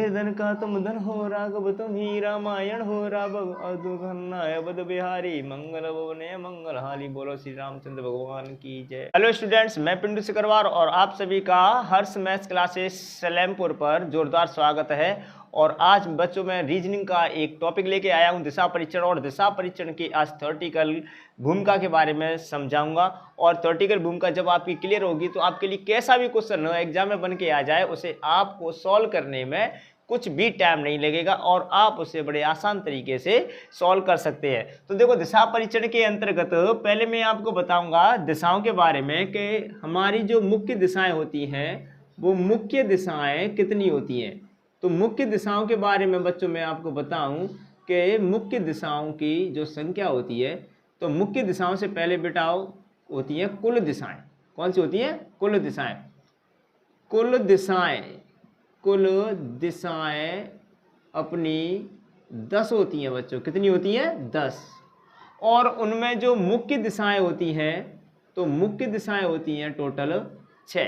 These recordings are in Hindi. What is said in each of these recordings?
निर्धन का तुम धन हो, राघव तुम ही रामायण हो, राघव अदुघनाय बद बिहारी, मंगल भवने मंगल हाली। बोलो श्री रामचंद्र भगवान की जय। हेलो स्टूडेंट्स, मैं पिंटू सिकरवार और आप सभी का हर्ष मैथ्स क्लासेस सलेमपुर पर जोरदार स्वागत है। और आज बच्चों में रीजनिंग का एक टॉपिक लेके आया हूं, दिशा परीक्षण। और दिशा परीक्षण की आज थ्योरेटिकल भूमिका के बारे में समझाऊंगा। और थ्योरेटिकल भूमिका जब आपकी क्लियर होगी तो आपके लिए कैसा भी क्वेश्चन हो एग्जाम में बन के आ जाए, उसे आपको सॉल्व करने में कुछ भी टाइम नहीं लगेगा और आप उसे बड़े आसान तरीके से सॉल्व कर सकते हैं। तो देखो, दिशा परीक्षण के अंतर्गत पहले मैं आपको बताऊंगा दिशाओं के बारे में कि हमारी जो मुख्य दिशाएं होती हैं वो मुख्य दिशाएं कितनी होती हैं। तो मुख्य दिशाओं के बारे में बच्चों मैं आपको बताऊं कि मुख्य दिशाओं की जो संख्या होती है, तो मुख्य दिशाओं से पहले बेटा होती है कुल दिशाएं। कौन सी होती है? कुल दिशाएं। कुल दिशाएं अपनी 10 होती हैं बच्चों। कितनी होती हैं? 10। और उनमें जो मुख्य दिशाएं होती हैं, तो मुख्य दिशाएं होती हैं टोटल 6।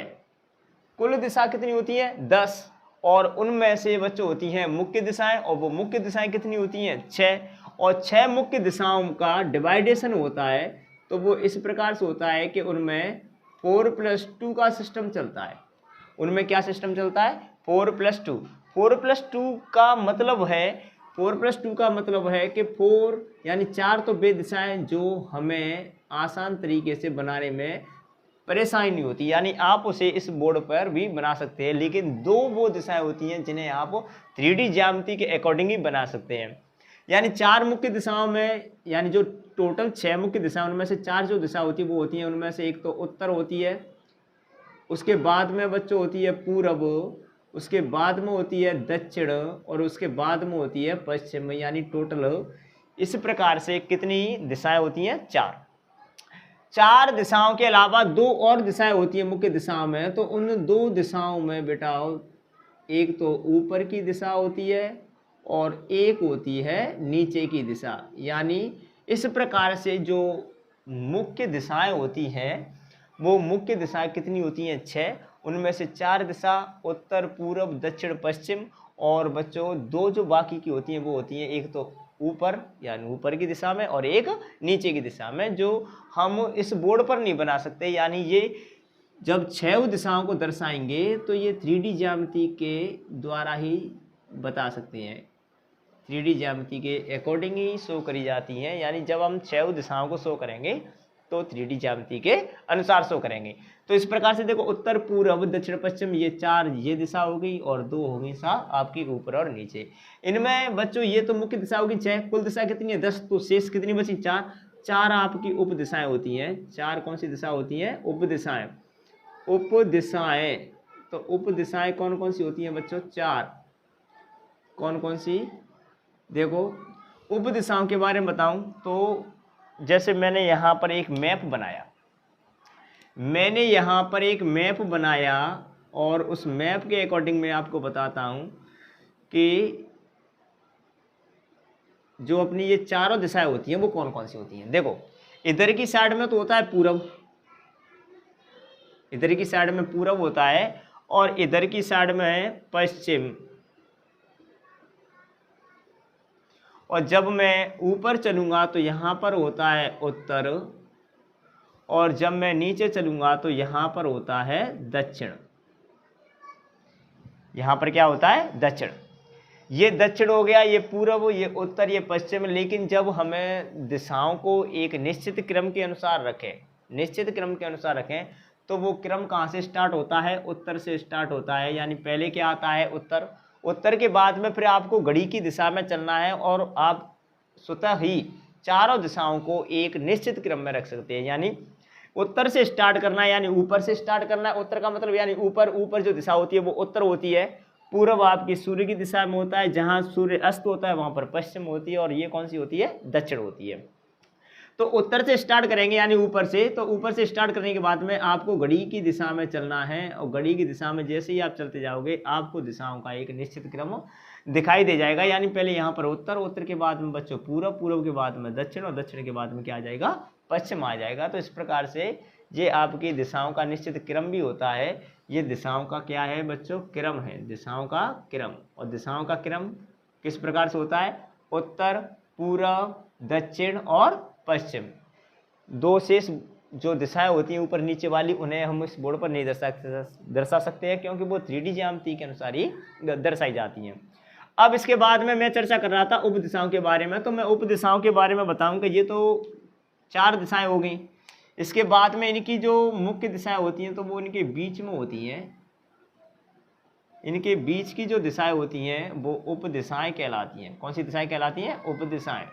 कुल दिशा कितनी होती है? 10। और उनमें से बच्चों होती हैं मुख्य दिशाएं, और वो मुख्य दिशाएं कितनी होती हैं? 6। और 6 मुख्य दिशाओं का डिवाइडेशन होता है, तो वो इस प्रकार से होता है कि उनमें 4+2 का सिस्टम चलता है। उनमें क्या सिस्टम चलता है? 4+2। 4+2 का मतलब है 4+2 का मतलब है कि 4 यानी 4 तो वे दिशाएं जो हमें आसान तरीके से बनाने में परेशानी नहीं होती, यानी आप उसे इस बोर्ड पर भी बना सकते हैं। लेकिन 2 वो दिशाएं होती हैं जिन्हें आप 3D ज्यामिति के अकॉर्डिंग ही बना सकते हैं। यानी 4 मुख्य दिशाओं में, यानी जो टोटल 6 मुख्य दिशाएं, उनमें से 4 जो दिशा होती है वो होती हैं, उनमें से एक तो उत्तर होती है, उसके बाद में बच्चों होती है पूरब, उसके बाद में होती है दक्षिण, और उसके बाद में होती है पश्चिम। यानी टोटल इस प्रकार से कितनी दिशाएं होती हैं? 4 दिशाओं के अलावा 2 और दिशाएं होती हैं मुख्य दिशाओं में। तो उन 2 दिशाओं में बेटा एक तो ऊपर की दिशा होती है और एक होती है नीचे की दिशा। यानी इस प्रकार से जो मुख्य दिशाएं होती हैं वो मुख्य दिशाएं कितनी होती हैं? 6। उनमें से 4 दिशा उत्तर, पूर्व, दक्षिण, पश्चिम, और बच्चों 2 जो बाकी की होती हैं वो होती हैं एक तो ऊपर यानी ऊपर की दिशा में, और एक नीचे की दिशा में, जो हम इस बोर्ड पर नहीं बना सकते। यानी ये जब 6 दिशाओं को दर्शाएंगे तो ये 3D ज्यामिति के द्वारा ही बता सकते हैं, 3D ज्यामिति के अकॉर्डिंग ही शो करी जाती हैं। यानी जब हम 6 दिशाओं को शो करेंगे तो 3D ज्यामिति के अनुसार शो करेंगे। तो इस प्रकार से देखो, उत्तर, पूर्व, दक्षिण, पश्चिम, ये 4 ये दिशा हो गई, और 2 हो गई सा आपकी ऊपर और नीचे। इनमें बच्चों ये तो मुख्य दिशा होगी 6, कुल दिशा कितनी है? 10। तो शेष कितनी बची? 4। 4 आपकी उप दिशाएं होती हैं। 4 कौन सी दिशा होती हैं? उप दिशाएं। उप दिशाएं, तो उप दिशाएं कौन कौन सी होती हैं बच्चों? 4। कौन कौन सी? देखो, उप दिशाओं के बारे में बताऊं तो जैसे मैंने यहाँ पर एक मैप बनाया, और उस मैप के अकॉर्डिंग मैं आपको बताता हूँ कि जो अपनी ये 4 दिशाएं होती हैं वो कौन कौन सी होती हैं। देखो, इधर की साइड में तो होता है पूरब, इधर की साइड में पूरब होता है, और इधर की साइड में है पश्चिम। और जब मैं ऊपर चलूंगा तो यहाँ पर होता है उत्तर, और जब मैं नीचे चलूंगा तो यहाँ पर होता है दक्षिण। यहाँ पर क्या होता है? दक्षिण। ये दक्षिण हो गया, ये पूर्व, ये उत्तर, ये पश्चिम। लेकिन जब हमें दिशाओं को एक निश्चित क्रम के अनुसार रखें, तो वो क्रम कहाँ से स्टार्ट होता है? उत्तर से स्टार्ट होता है। यानी पहले क्या आता है? उत्तर। उत्तर के बाद में फिर आपको घड़ी की दिशा में चलना है, और आप स्वतः ही 4 दिशाओं को एक निश्चित क्रम में रख सकते हैं। यानी उत्तर से स्टार्ट करना है, यानी ऊपर से स्टार्ट करना है। उत्तर का मतलब यानी ऊपर जो दिशा होती है वो उत्तर होती है। पूर्व आपकी सूर्य की दिशा में होता है, जहां सूर्य अस्त होता है वहां पर पश्चिम होती है, और ये कौन सी होती है? दक्षिण होती है। तो उत्तर से स्टार्ट करेंगे यानी ऊपर से। तो ऊपर से स्टार्ट करने के बाद में आपको घड़ी की दिशा में चलना है, और घड़ी की दिशा में जैसे ही आप चलते जाओगे आपको दिशाओं का एक निश्चित क्रम दिखाई दे जाएगा। यानी पहले यहाँ पर उत्तर, उत्तर के बाद में बच्चों पूर्व, पूर्व के बाद में दक्षिण, और दक्षिण के बाद में क्या आ जाएगा? पश्चिम आ जाएगा। तो इस प्रकार से ये आपकी दिशाओं का निश्चित क्रम भी होता है। ये दिशाओं का क्या है बच्चों? क्रम है, दिशाओं का क्रम। और दिशाओं का क्रम किस प्रकार से होता है? उत्तर, पूर्व, दक्षिण और पश्चिम। दो शेष जो दिशाएं होती हैं ऊपर नीचे वाली, उन्हें हम इस बोर्ड पर नहीं दर्शा सकते हैं, क्योंकि वो 3D ज्यामिति के अनुसार ही दर्शाई जाती हैं। अब इसके बाद में मैं चर्चा कर रहा था उप दिशाओं के बारे में, तो मैं उप दिशाओं के बारे में बताऊंगा। ये तो 4 दिशाएं हो गई। इसके बाद में इनकी जो मुख्य दिशाएं होती हैं तो वो इनके बीच में होती हैं। इनके बीच की जो दिशाएं होती हैं वो उप दिशाएं कहलाती हैं। कौन सी दिशाएं कहलाती हैं? उप दिशाएं।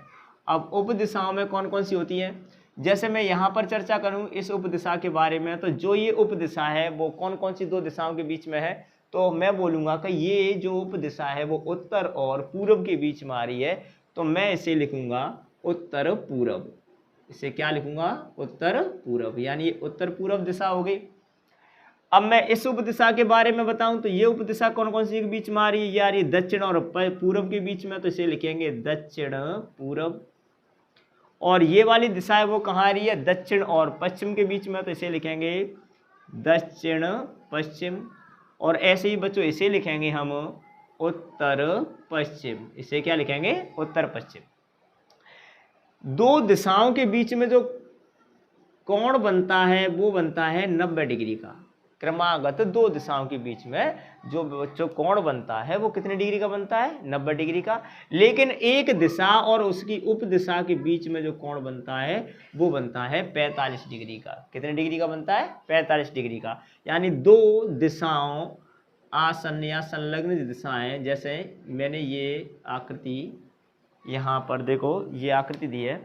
अब उप दिशाओं में कौन कौन सी होती हैं? जैसे मैं यहाँ पर चर्चा करूँ इस उप दिशा के बारे में, तो जो ये उप दिशा है वो कौन कौन सी 2 दिशाओं के बीच में है? तो मैं बोलूँगा कि ये जो उप दिशा है वो उत्तर और पूर्व के बीच में आ रही है, तो मैं इसे लिखूँगा उत्तर पूर्व। इसे क्या लिखूँगा? उत्तर पूर्व, यानी ये उत्तर पूर्व दिशा हो गई। अब मैं इस उप दिशा के बारे में बताऊं तो ये उप दिशा कौन कौन सी के बीच में आ रही है? ये आ रही है दक्षिण और पूर्व के बीच में, तो इसे लिखेंगे दक्षिण पूर्व। और ये वाली दिशा है वो कहाँ आ रही है? दक्षिण और पश्चिम के बीच में, तो इसे लिखेंगे दक्षिण पश्चिम। और ऐसे ही बच्चों इसे लिखेंगे हम उत्तर पश्चिम। इसे क्या लिखेंगे? उत्तर पश्चिम। 2 दिशाओं के बीच में जो कोण बनता है वो बनता है 90 डिग्री का। क्रमागत 2 दिशाओं के बीच में जो कोण बनता है वो कितने डिग्री का बनता है? 90 डिग्री का। लेकिन एक दिशा और उसकी उप दिशा के बीच में जो कोण बनता है वो बनता है 45 डिग्री का। कितने डिग्री का बनता है? 45 डिग्री का। यानी 2 दिशाओं आसन्न या संलग्न दिशाएं, जैसे मैंने ये आकृति यहाँ पर देखो, ये आकृति दी है,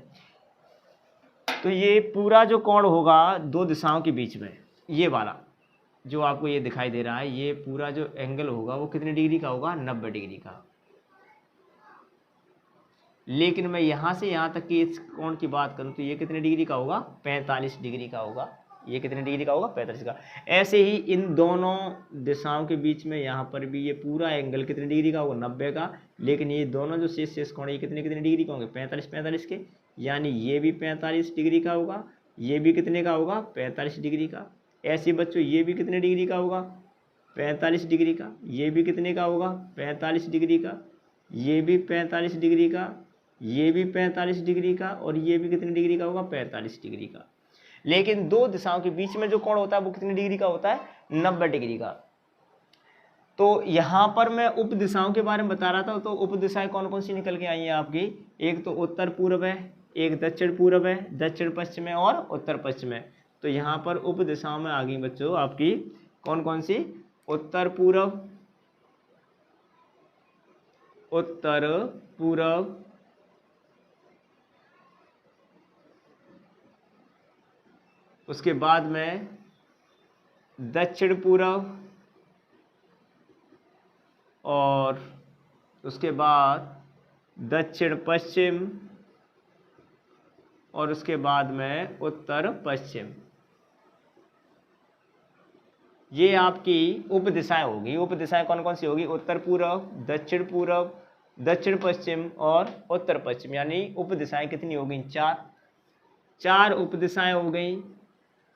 तो ये पूरा जो कोण होगा 2 दिशाओं के बीच में, ये वाला जो आपको ये दिखाई दे रहा है, ये पूरा जो एंगल होगा वो कितने डिग्री का होगा? 90 डिग्री का। लेकिन मैं यहाँ से यहाँ तक की इस कोण की बात करूँ तो ये कितने डिग्री का होगा? 45 डिग्री का होगा। ये कितने डिग्री का होगा? 45 का। ऐसे ही इन दोनों दिशाओं के बीच में यहाँ पर भी ये पूरा एंगल कितने डिग्री का होगा? 90 का। लेकिन ये दोनों जो शेष कोण ये कितने डिग्री का होंगे? 45 के। यानी ये भी 45 डिग्री का होगा, ये भी कितने का होगा? 45 डिग्री का। ऐसे बच्चों ये भी कितने डिग्री का होगा? 45 डिग्री का। ये भी कितने का होगा? 45 डिग्री का। ये भी 45 डिग्री का, ये भी 45 डिग्री का, और ये भी कितने डिग्री का होगा? 45 डिग्री का। लेकिन 2 दिशाओं के बीच में जो कोण होता है वो कितने डिग्री का होता है? 90 डिग्री का। तो यहाँ पर मैं उप दिशाओं के बारे में बता रहा था, तो उप दिशाएं कौन कौन सी निकल के आई हैं आपकी? एक तो उत्तर पूर्व है, एक दक्षिण पूर्व है, दक्षिण पश्चिम है और उत्तर पश्चिम है। तो यहाँ पर उप दिशाओं में आ गई बच्चों आपकी कौन कौन सी? उत्तर पूर्व, उत्तर पूर्व, उसके बाद में दक्षिण पूर्व, और उसके बाद दक्षिण पश्चिम, और उसके बाद में उत्तर पश्चिम। ये आपकी उप दिशाएं होगी। उप दिशाएं कौन कौन सी होगी? उत्तर पूर्व, दक्षिण पूर्व, दक्षिण पश्चिम और उत्तर पश्चिम। यानी उप दिशाएं कितनी हो गई? 4 उप दिशाएं हो गई।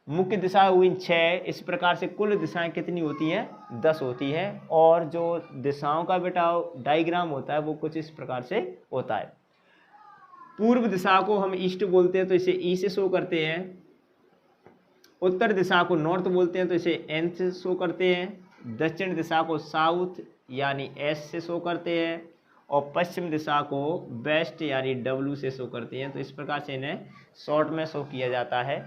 मुख्य दिशा हुई 6। इस प्रकार से कुल दिशाएं कितनी होती हैं? 10 होती हैं। और जो दिशाओं का बिटाव डायग्राम होता है वो कुछ इस प्रकार से होता है। पूर्व दिशा को हम ईस्ट बोलते हैं तो इसे ई से शो करते हैं। उत्तर दिशा को नॉर्थ बोलते हैं तो इसे एन से शो करते हैं। दक्षिण दिशा को साउथ यानी एस से शो करते हैं। और पश्चिम दिशा को वेस्ट यानी डब्ल्यू से शो करते हैं। तो इस प्रकार से इन्हें शॉर्ट में शो किया जाता है।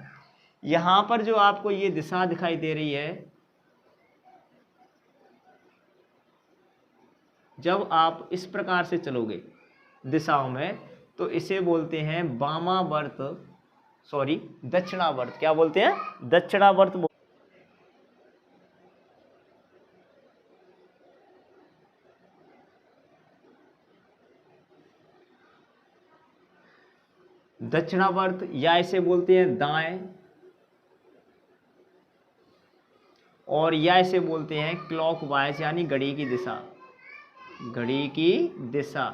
यहाँ पर जो आपको ये दिशा दिखाई दे रही है, जब आप इस प्रकार से चलोगे दिशाओं में तो इसे बोलते हैं वामावर्त, सॉरी दक्षिणावर्त। क्या बोलते हैं? दक्षिणावर्त। दक्षिणावर्त या इसे बोलते हैं दाएं, और या इसे बोलते हैं क्लॉकवाइज यानी घड़ी की दिशा। घड़ी की दिशा,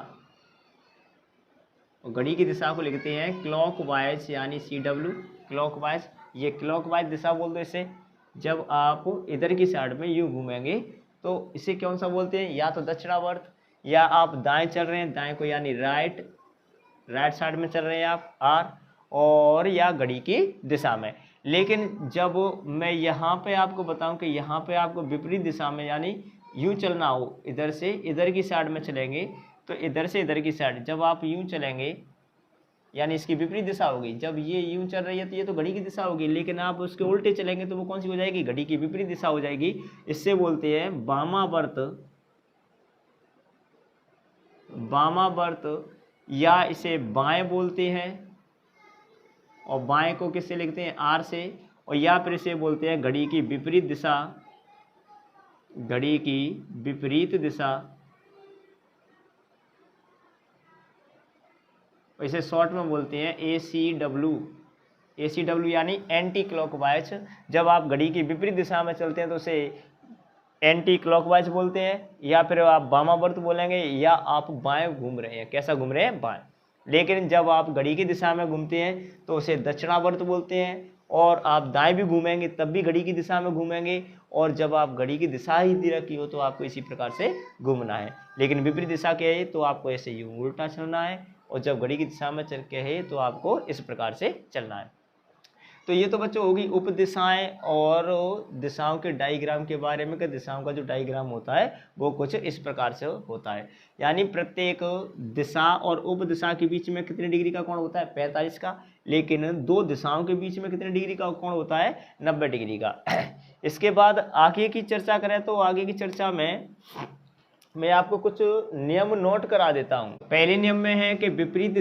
और घड़ी की दिशा को लिखते हैं क्लॉकवाइज यानी CW, क्लॉकवाइज। ये क्लॉकवाइज दिशा बोल दो इसे। जब आप इधर की साइड में यूं घूमेंगे तो इसे कौन सा बोलते हैं, या तो दक्षिणावर्त, या आप दाएं चल रहे हैं, दाएं को यानी राइट साइड में चल रहे हैं आप आर, और या घड़ी की दिशा में। लेकिन जब मैं यहाँ पे आपको बताऊं कि यहाँ पे आपको विपरीत दिशा में यानी यूं चलना हो, इधर से इधर की साइड में चलेंगे तो इधर से इधर की साइड, जब आप यूं चलेंगे यानी इसकी विपरीत दिशा होगी। जब ये यूं चल रही है तो ये तो घड़ी की दिशा होगी, लेकिन आप उसके उल्टे चलेंगे तो वो कौन सी हो जाएगी, घड़ी की विपरीत दिशा हो जाएगी। इससे बोलते हैं वामावर्त, या इसे बाएं बोलते हैं, और बाएं को किससे लिखते हैं, आर से, और या फिर इसे बोलते हैं घड़ी की विपरीत दिशा, घड़ी की विपरीत दिशा। इसे शॉर्ट में बोलते हैं ACW यानी एंटी क्लॉकवाइज। जब आप घड़ी की विपरीत दिशा में चलते हैं तो उसे एंटी क्लॉकवाइज बोलते हैं, या फिर आप वामावर्त बोलेंगे, या आप बाएं घूम रहे हैं, कैसा घूम रहे हैं, बाएं। लेकिन जब आप घड़ी की दिशा में घूमते हैं तो उसे दक्षिणावर्त बोलते हैं, और आप दाएं भी घूमेंगे तब भी घड़ी की दिशा में घूमेंगे, और जब आप घड़ी की दिशा ही इधर की हो तो आपको इसी प्रकार से घूमना है। लेकिन विपरीत दिशा के है तो आपको ऐसे यूं उल्टा चलना है, और जब घड़ी की दिशा में चल के है तो आपको इस प्रकार से चलना है। तो ये तो बच्चों होगी उपदिशाएं और दिशाओं के डायग्राम के बारे में, कि दिशाओं का जो डायग्राम होता है वो कुछ इस प्रकार से होता है। यानी प्रत्येक दिशा और उपदिशा के बीच में कितने डिग्री का कोण होता है, 45 का। लेकिन दो दिशाओं के बीच में कितने डिग्री का कोण होता है, 90 डिग्री का। इसके बाद आगे की चर्चा करें तो आगे की चर्चा में मैं आपको कुछ नियम नोट करा देता हूं। पहले नियम में है कि विपरीत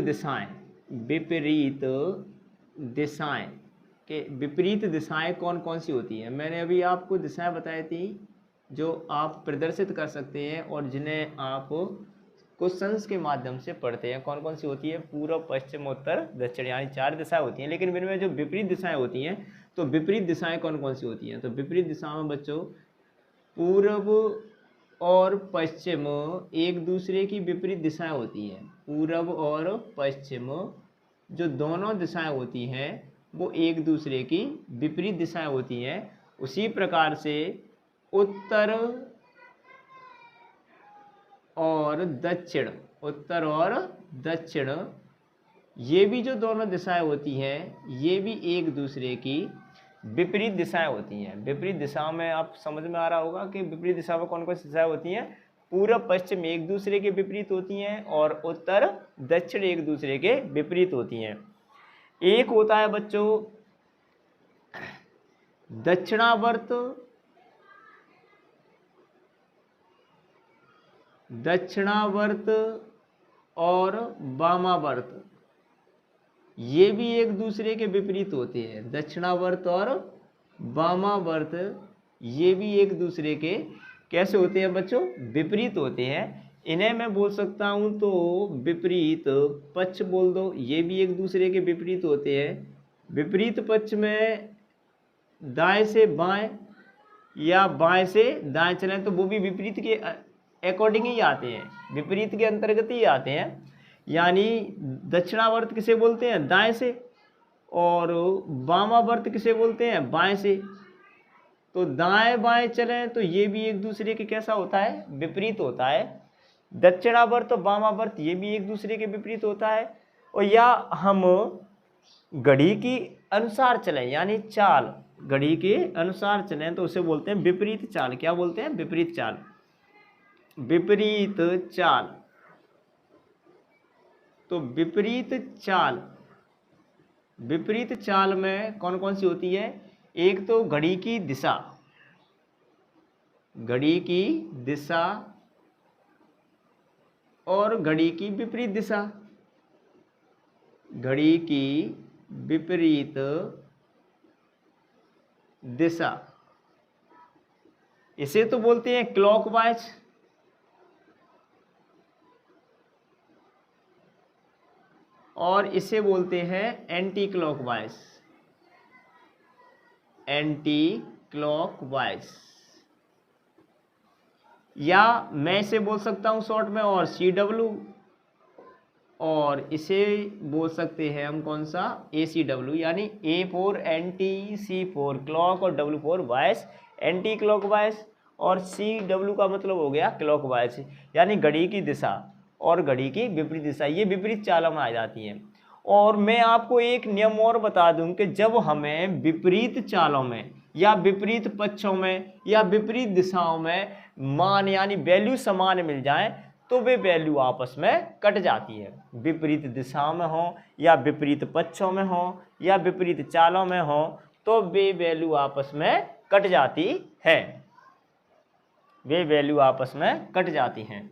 दिशाएं कौन कौन सी होती हैं। मैंने अभी आपको दिशाएं बताई थी जो आप प्रदर्शित कर सकते हैं और जिन्हें आप क्वेश्चंस के माध्यम से पढ़ते हैं। कौन कौन सी होती है, पूर्व, पश्चिम, उत्तर, दक्षिण, यानी 4 दिशाएं होती हैं। लेकिन इनमें जो विपरीत दिशाएं होती हैं, तो विपरीत दिशाएं कौन कौन सी होती हैं, तो विपरीत दिशाओं में बच्चों पूर्व और पश्चिम एक दूसरे की विपरीत दिशाएं होती हैं। पूर्व और पश्चिम जो दोनों दिशाएं होती हैं वो एक दूसरे की विपरीत दिशाएं होती हैं। उसी प्रकार से उत्तर और दक्षिण ये भी जो दोनों दिशाएं होती हैं ये भी एक दूसरे की विपरीत दिशाएं होती हैं। विपरीत दिशाओं में आप समझ में आ रहा होगा कि विपरीत दिशा में कौन कौन सी दिशाएं होती हैं। पूर्व पश्चिम एक दूसरे के विपरीत होती हैं और उत्तर दक्षिण एक दूसरे के विपरीत होती हैं। एक होता है बच्चों दक्षिणावर्त और वामावर्त, ये भी एक दूसरे के विपरीत होते हैं। दक्षिणावर्त और वामावर्त ये भी एक दूसरे के कैसे होते हैं बच्चों, विपरीत होते हैं। इन्हें मैं बोल सकता हूं तो विपरीत पक्ष बोल दो, ये भी एक दूसरे के विपरीत होते हैं। विपरीत पक्ष में दाएं से बाएं या बाएं से दाएं चलें तो वो भी विपरीत के अकॉर्डिंग ही आते हैं, विपरीत के अंतर्गत ही आते हैं। यानी दक्षिणावर्त किसे बोलते हैं, दाएं से, और वामावर्त किसे बोलते हैं, बाएं से। तो दाएं बाएं चलें तो ये भी एक दूसरे के कैसा होता है, विपरीत होता है। दक्षिणावर्त और वामावर्त ये भी एक दूसरे के विपरीत होता है। और या हम घड़ी की अनुसार चलें, यानी चाल घड़ी के अनुसार चलें तो उसे बोलते हैं विपरीत चाल। क्या बोलते हैं, विपरीत चाल। विपरीत चाल, तो विपरीत चाल में कौन कौन सी होती है, एक तो घड़ी की दिशा और घड़ी की विपरीत दिशा। घड़ी की विपरीत दिशा इसे तो बोलते हैं क्लॉकवाइज, और इसे बोलते हैं एंटी क्लॉकवाइज। या मैं इसे बोल सकता हूं शॉर्ट में और CW, और इसे बोल सकते हैं हम कौन सा, ACW, यानी A for anti, C for clock और W for vice, anti clock vice, और CW का मतलब हो गया क्लॉक वाइस, यानी घड़ी की दिशा और घड़ी की विपरीत दिशा, ये विपरीत चालों में आ जाती हैं। और मैं आपको एक नियम और बता दूं कि जब हमें विपरीत चालों में या विपरीत पक्षों में या विपरीत दिशाओं में मान यानी वैल्यू समान मिल जाए तो वे वैल्यू आपस में कट जाती है। विपरीत दिशाओं में हो या विपरीत पक्षों में हो या विपरीत चालों में हो तो वे वैल्यू आपस में कट जाती है, वे वैल्यू आपस में कट जाती हैं।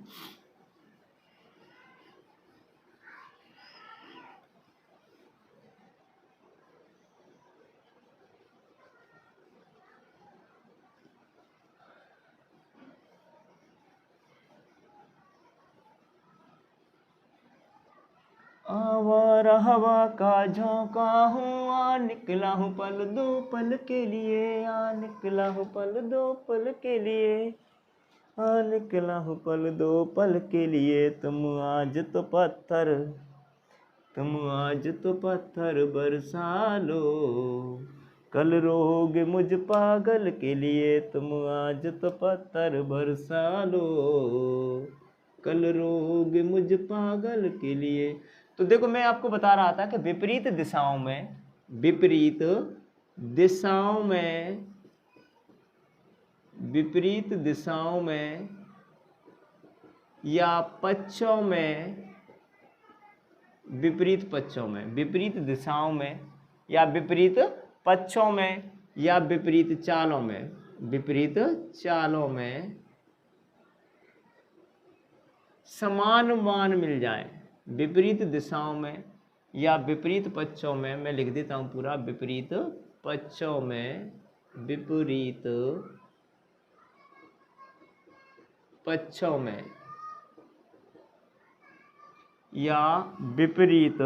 आवारा हवा का झोंका हूँ, आ निकला हूँ पल दो पल के लिए, आ निकला हूँ पल दो पल के लिए, आ निकला हूँ पल दो पल के लिए। तुम आज तो पत्थर, तुम आज तो पत्थर बरसा लो, कल रोगे मुझ पागल के लिए। तुम आज तो पत्थर बरसा लो, कल रोगे मुझ पागल के लिए। तो देखो मैं आपको बता रहा था कि विपरीत दिशाओं में, विपरीत दिशाओं में, विपरीत दिशाओं में या पक्षों में, विपरीत पक्षों में, विपरीत दिशाओं में या विपरीत पक्षों में या विपरीत चालों में, विपरीत चालों में समान मान मिल जाए, विपरीत दिशाओं में या विपरीत पक्षों में, मैं लिख देता हूं पूरा, विपरीत पक्षों में, विपरीत पक्षों में या विपरीत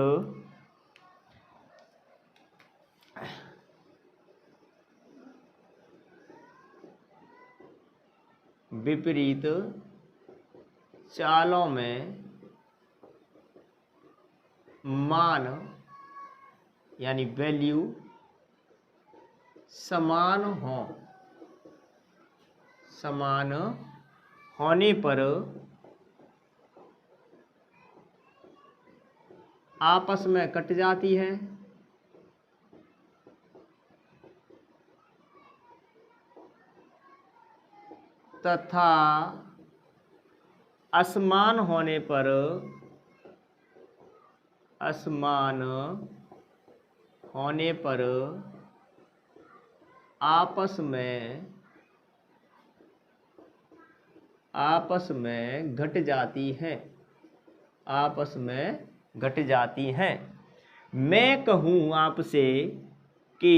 विपरीत चालों में मान यानी वैल्यू समान हो, समान होने पर आपस में कट जाती है तथा असमान होने पर, असमान होने पर आपस में घट जाती है, आपस में घट जाती हैं। मैं कहूँ आपसे कि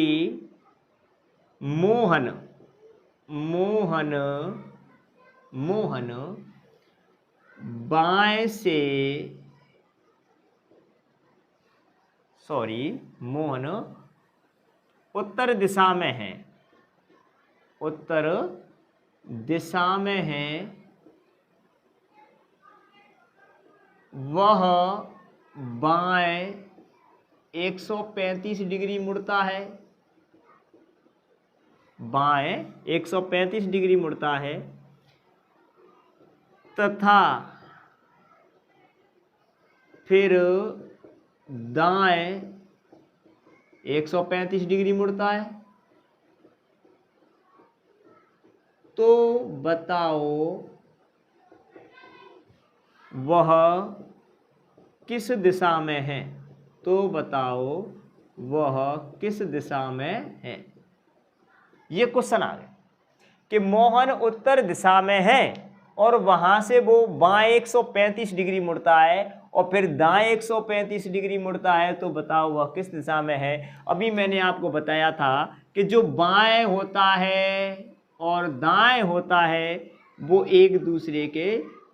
मोहन, मोहन, मोहन बाएं से, मोहन उत्तर दिशा में है, उत्तर दिशा में है, वह बाएं 135 डिग्री मुड़ता है, बाएं 135 डिग्री मुड़ता है तथा फिर दाएं 135 डिग्री मुड़ता है। तो बताओ वह किस दिशा में है, तो बताओ वह किस दिशा में है। ये क्वेश्चन आ गया कि मोहन उत्तर दिशा में है और वहां से वो बाएं 135 डिग्री मुड़ता है और फिर दाएं 135 डिग्री मुड़ता है, तो बताओ वह किस दिशा में है। अभी मैंने आपको बताया था कि जो बाएं होता है और दाएं होता है वो एक दूसरे के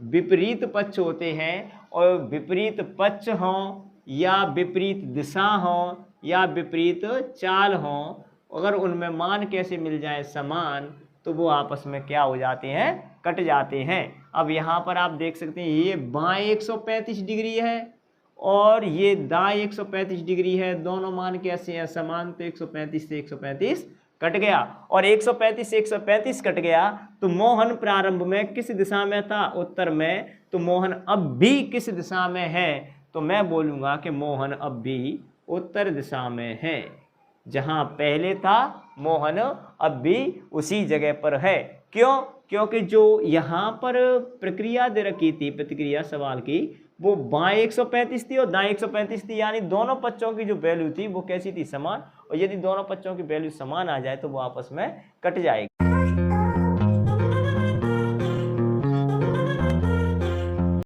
विपरीत पक्ष होते हैं, और विपरीत पक्ष हों या विपरीत दिशा हों या विपरीत चाल हों, अगर उनमें मान कैसे मिल जाए समान, तो वो आपस में क्या हो जाते हैं, कट जाते हैं। अब यहाँ पर आप देख सकते हैं ये बाएं 135 डिग्री है और ये दाएं 135 डिग्री है, दोनों मान कैसे हैं समान, तो 135 से 135 कट गया और 135 से 135 कट गया। तो मोहन प्रारंभ में किस दिशा में था, उत्तर में, तो मोहन अब भी किस दिशा में है, तो मैं बोलूंगा कि मोहन अब भी उत्तर दिशा में है। जहां पहले था मोहन अब भी उसी जगह पर है। क्यों, क्योंकि जो यहाँ पर प्रक्रिया दे रखी थी, प्रतिक्रिया सवाल की, वो बाएं 135 थी और दाएं 135 थी, यानी दोनों पक्षों की जो वैल्यू थी वो कैसी थी, समान। और यदि दोनों पक्षों की वैल्यू समान आ जाए तो वो आपस में कट जाएगी।